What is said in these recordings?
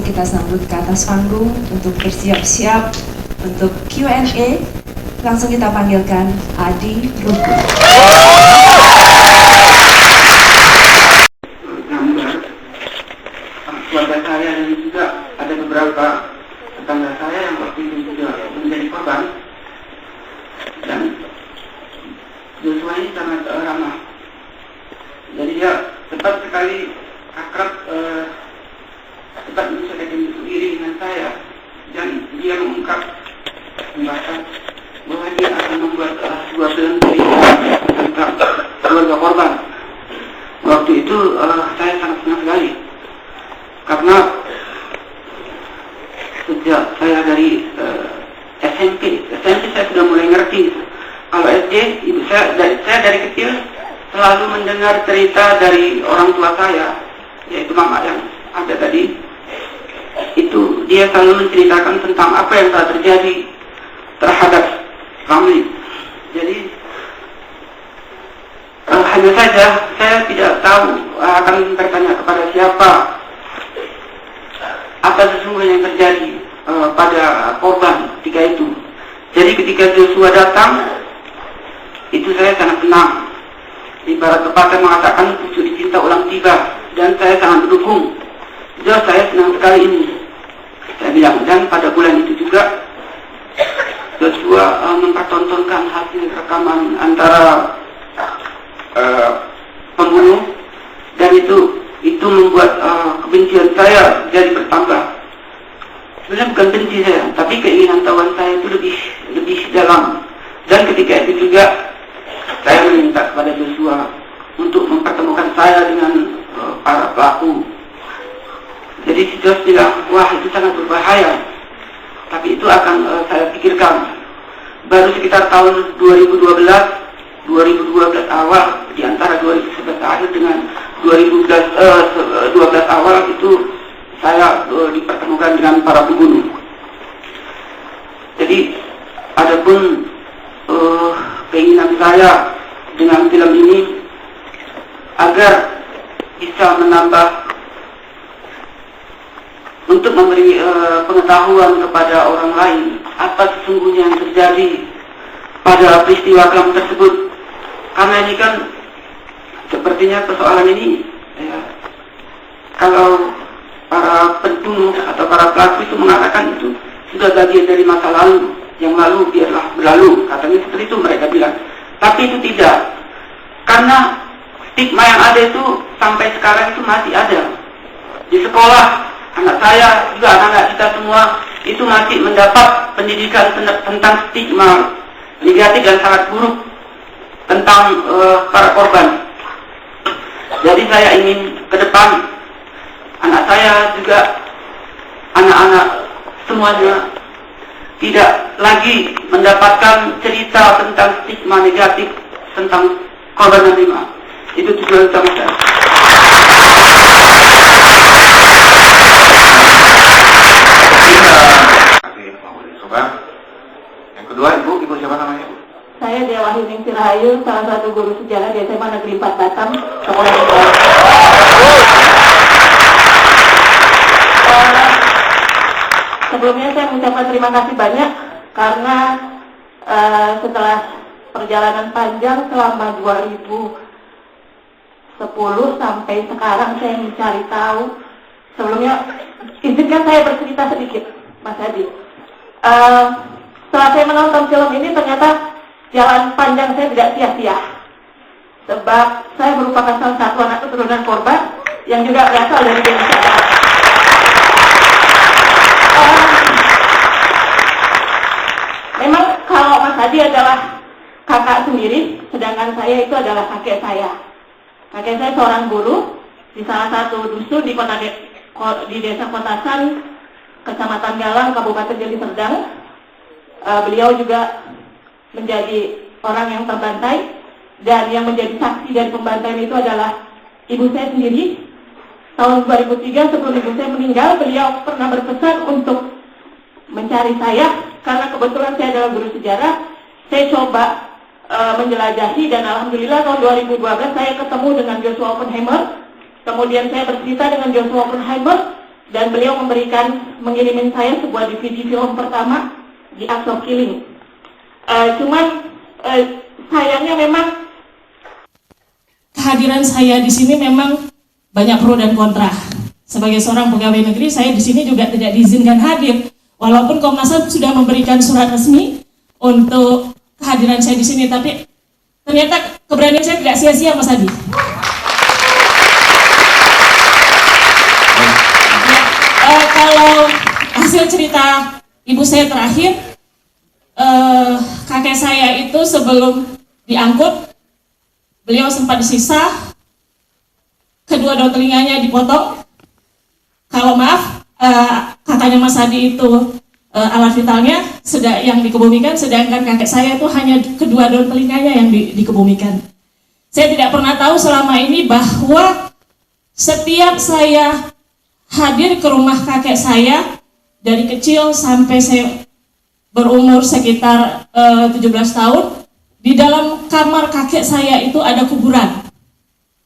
kita sambut ke atas panggung untuk bersiap-siap untuk Q&A. Langsung kita panggilkan Adi Ruku. Keluarga saya dan juga ada beberapa tetangga saya yang waktu itu juga menjadi korban. Dan Joshua ini sangat ramah. Jadi dia cepat sekali akrab, cepat menyesuaikan diri dengan saya, dan dia mengungkap pembahasan bahwa dia akan membuat sebuah film tentang keluarga korban. Waktu itu saya sangat senang sekali, karena sejak saya dari SMP saya sudah mulai ngerti. Kalau SD, ibu saya dari kecil selalu mendengar cerita dari orang tua saya, yaitu mama yang ada tadi. Itu dia selalu menceritakan tentang apa yang telah terjadi terhadap kami. Jadi hanya saja saya tidak tahu akan bertanya kepada siapa apa sesungguhnya yang terjadi pada korban ketika itu. Jadi ketika Joshua datang, itu saya sangat senang. Ibarat pepatah mengatakan pucuk dicinta ulang tiba, dan saya sangat mendukung. Jadi saya senang sekali ini, saya bilang. Dan pada bulan itu juga Joshua mempertontonkan hasil rekaman antara pembunuh, dan itu membuat kebencian saya jadi bertambah. Sebenarnya bukan benci saya, tapi keinginan tawan saya itu lebih dalam. Dan ketika itu juga saya meminta kepada Joshua untuk mempertemukan saya dengan para pelaku. Jadi si Joshua bilang, wah itu sangat berbahaya, tapi itu akan saya pikirkan. Baru sekitar tahun 2012 awal, di antara 2011 akhir dengan 2012 awal itu saya dipertemukan dengan para pembunuh. Jadi adapun keinginan saya dengan film ini agar bisa menambah untuk memberi pengetahuan kepada orang lain apa sesungguhnya yang terjadi pada peristiwa kelam tersebut. Karena ini kan sepertinya persoalan ini kalau para pembunuh atau para pelaku itu mengatakan itu sudah bagian dari masa lalu, yang lalu biarlah berlalu, katanya seperti itu mereka bilang. Tapi itu tidak, karena stigma yang ada itu sampai sekarang itu masih ada. Di sekolah, anak saya juga anak-anak kita semua itu masih mendapat pendidikan tentang stigma negatif dan sangat buruk tentang para korban. Jadi saya ingin ke depan anak saya juga, anak-anak semuanya tidak lagi mendapatkan cerita tentang stigma negatif tentang korban dan lima. Itu tujuan utama saya. Yang kedua, ibu siapa namanya? Saya Dewa Hining Sirahayu, salah satu guru sejarah di SMA Negeri 4 Batam, Sekolah Sebelumnya saya mengucapkan terima kasih banyak karena setelah perjalanan panjang selama 2010 sampai sekarang saya mencari tahu. Sebelumnya izinkan saya bercerita sedikit, Mas Adi. Setelah saya menonton film ini ternyata jalan panjang saya tidak sia-sia. Sebab saya merupakan salah satu anak keturunan korban yang juga berasal dari Indonesia. Memang kalau Mas Adi adalah kakak sendiri, sedangkan saya itu adalah kakek saya. Kakek saya seorang guru di salah satu dusun di desa Kotasan, Kecamatan Galang, Kabupaten Deli Serdang. Beliau juga menjadi orang yang terbantai, dan yang menjadi saksi dari pembantaian itu adalah ibu saya sendiri. Tahun 2003 sebelum ibu saya meninggal, beliau pernah berpesan untuk mencari saya, karena kebetulan saya adalah guru sejarah. Saya coba menjelajahi, dan alhamdulillah tahun 2012 saya ketemu dengan Joshua Oppenheimer. Kemudian saya bercerita dengan Joshua Oppenheimer, dan beliau mengirimin saya sebuah DVD film pertama, The Act of Killing. Sayangnya memang kehadiran saya di sini memang banyak pro dan kontra. Sebagai seorang pegawai negeri, saya di sini juga tidak diizinkan hadir, walaupun Komnas HAM sudah memberikan surat resmi untuk kehadiran saya di sini, tapi ternyata keberanian saya tidak sia-sia, Mas Adi. Kalau hasil cerita ibu saya terakhir, kakek saya itu sebelum diangkut, beliau sempat disiksa, kedua daun telinganya dipotong. Kalau maaf, kakaknya Mas Adi itu alat vitalnya yang dikebumikan, sedangkan kakek saya itu hanya kedua daun telinganya yang dikebumikan. Saya tidak pernah tahu selama ini bahwa setiap saya hadir ke rumah kakek saya dari kecil sampai saya berumur sekitar 17 tahun, di dalam kamar kakek saya itu ada kuburan.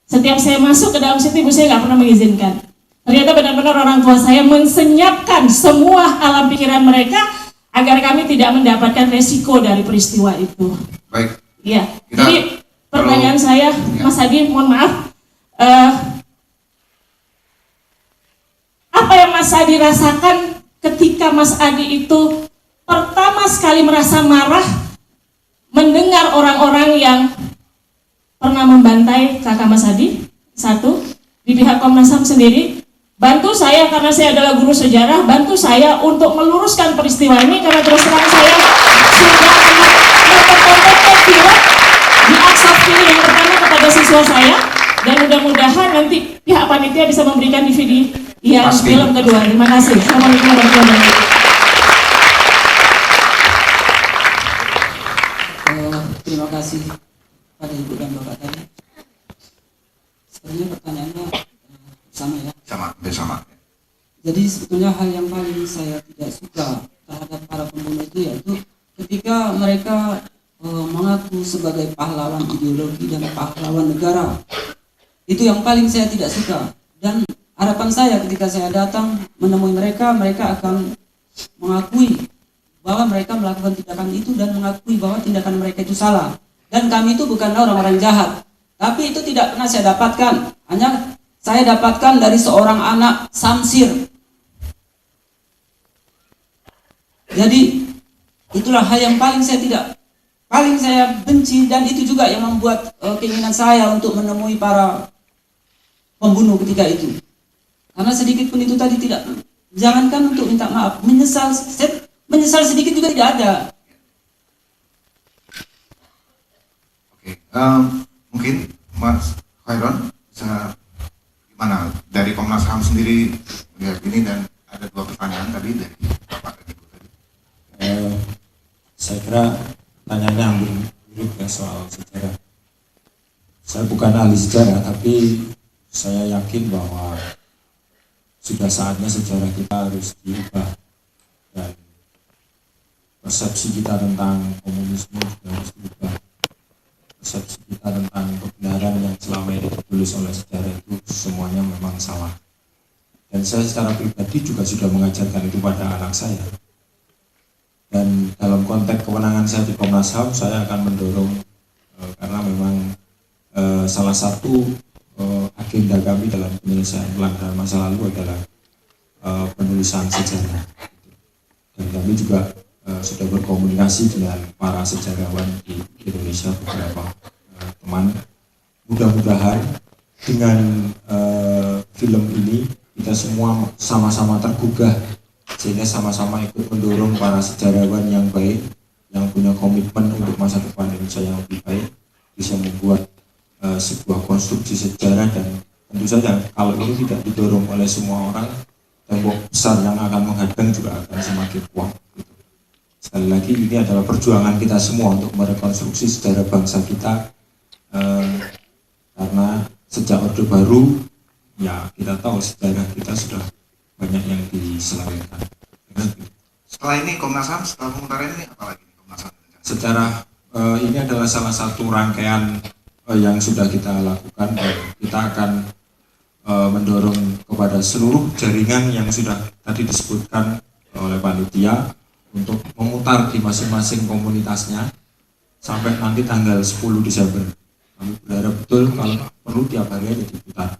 Setiap saya masuk ke dalam situ, ibu saya nggak pernah mengizinkan. Ternyata benar-benar orang tua saya mensenyapkan semua alam pikiran mereka agar kami tidak mendapatkan resiko dari peristiwa itu. Baik. Ya. Jadi pertanyaan saya, Mas Adi, mohon maaf. Apa yang Mas Adi rasakan ketika Mas Adi itu pertama sekali merasa marah mendengar orang-orang yang pernah membantai kakak Mas Adi? Satu, di pihak Komnas HAM sendiri, bantu saya karena saya adalah guru sejarah, bantu saya untuk meluruskan peristiwa ini karena terus terang saya sudah mempertontonkan film di Act of Killing yang pertama kepada siswa saya, dan mudah-mudahan nanti pihak panitia bisa memberikan DVD yang film kedua. Terima kasih. Assalamualaikum warahmatullahi wabarakatuh. Terima kasih pada Ibu dan Bapak tadi. Sebenarnya pertanyaannya sama ya. Sama. Jadi sebetulnya hal yang paling saya tidak suka terhadap para pembunuh itu yaitu ketika mereka mengaku sebagai pahlawan ideologi dan pahlawan negara. Itu yang paling saya tidak suka. Dan harapan saya ketika saya datang menemui mereka, mereka akan mengakui bahwa mereka melakukan tindakan itu dan mengakui bahwa tindakan mereka itu salah. Dan kami itu bukanlah orang-orang jahat. Tapi itu tidak pernah saya dapatkan. Hanya saya dapatkan dari seorang anak Samsir. Jadi itulah hal yang paling saya benci, dan itu juga yang membuat keinginan saya untuk menemui para pembunuh ketika itu. Karena sedikit pun itu tadi tidak, jangankan untuk minta maaf, menyesal sedikit juga tidak ada. Oke, mungkin Mas Khairon bisa gimana dari Komnas HAM sendiri melihat ini, dan ada dua pertanyaan tadi dari Bapak dan Ibu tadi. Saya kira pertanyaannya hampir mirip ya soal sejarah. Saya bukan ahli sejarah, tapi saya yakin bahwa sudah saatnya sejarah kita harus diubah, dan persepsi kita tentang komunisme juga harus diubah. Persepsi kita tentang kebenaran yang selama ini ditulis oleh sejarah itu semuanya memang salah. Dan saya secara pribadi juga sudah mengajarkan itu pada anak saya. Dan dalam konteks kewenangan saya di Komnas HAM, saya akan mendorong karena memang salah satu agenda kami dalam penyelesaian pelanggaran masa lalu adalah penulisan sejarah. Dan kami juga sudah berkomunikasi dengan para sejarawan di Indonesia, beberapa teman. Mudah-mudahan dengan film ini kita semua sama-sama tergugah, sehingga sama-sama ikut mendorong para sejarawan yang baik, yang punya komitmen untuk masa depan Indonesia yang lebih baik, bisa membuat sebuah konstruksi sejarah. Dan tentu saja kalau ini tidak didorong oleh semua orang, tembok besar yang akan menghadang juga akan semakin kuat. Sekali lagi, ini adalah perjuangan kita semua untuk merekonstruksi sejarah bangsa kita, karena sejak Orde Baru ya kita tahu sejarah kita sudah banyak yang diselewengkan. Setelah ini Komnas HAM, setelah pemutaran ini apa lagi Komnas HAM? Secara ini adalah salah satu rangkaian yang sudah kita lakukan, dan kita akan mendorong kepada seluruh jaringan yang sudah tadi disebutkan oleh panitia untuk memutar di masing-masing komunitasnya sampai nanti tanggal 10 Desember. Kami berharap betul kalau perlu tiap hari ada diputar.